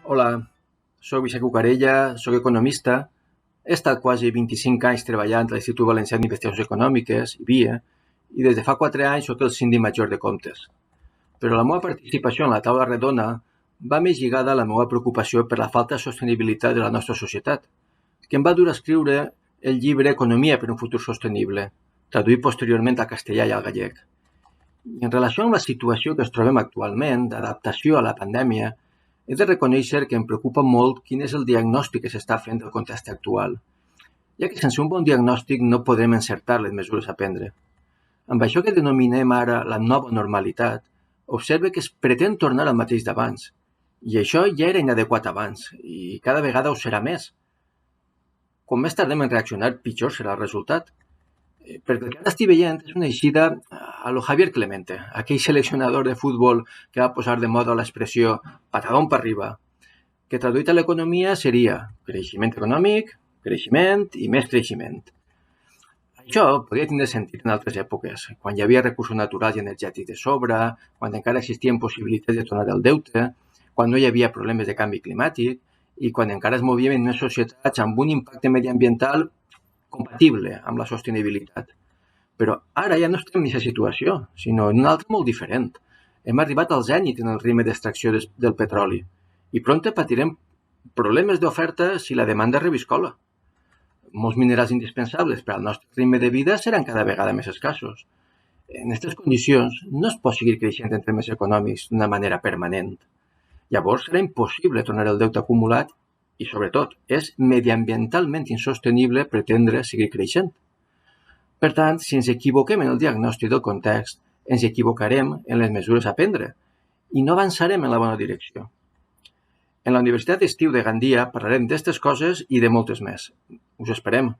Hola, soc Vicent Cucarella, soc economista. He estat quasi 25 anys treballant a l'Institut Valencià d'Investigacions Econòmiques, IVIE, i des de fa 4 anys soc el síndic major de comptes. Però la meva participació en la taula redona va més lligada a la meva preocupació per la falta de sostenibilitat de la nostra societat, que em va dur a escriure el llibre Economia per un futur sostenible, traduït posteriorment al castellà i al gallec. I en relació amb la situació que ens trobem actualment, d'adaptació a la pandèmia, he de reconèixer que em preocupa molt quin és el diagnòstic que s'està fent del context actual, ja que sense un bon diagnòstic no podrem encertar les mesures a prendre. Amb això que denominem ara la nova normalitat, observe que es pretén tornar al mateix d'abans, i això ja era inadequat abans, i cada vegada ho serà més. Com més tardem en reaccionar, pitjor serà el resultat. Perquè el que ara estic veient és una eixida a lo Javier Clemente, aquell seleccionador de futbol que va posar de moda l'expressió patadón per arriba, que traduït a l'economia seria creixement econòmic, creixement i més creixement. Això podria tindre sentit en altres èpoques, quan hi havia recursos naturals i energètics de sobre, quan encara existien possibilitats de tornar el deute, quan no hi havia problemes de canvi climàtic i quan encara es movíem en unes societats amb un impacte mediambiental compatible amb la sostenibilitat. Però ara ja no estem en aquesta situació, sinó en una altra molt diferent. Hem arribat al zènit en el ritme d'extracció del petroli i prompte patirem problemes d'oferta si la demanda reviscola. Molts minerals indispensables per al nostre ritme de vida seran cada vegada més escassos. En aquestes condicions no es pot seguir creixent en termes econòmics d'una manera permanent. Llavors serà impossible tornar el deute acumulat i, sobretot, és mediambientalment insostenible pretendre seguir creixent. Per tant, si ens equivoquem en el diagnòstic del context, ens equivocarem en les mesures a prendre i no avançarem en la bona direcció. En la Universitat d'Estiu de Gandia parlarem d'aquestes coses i de moltes més. Us esperem.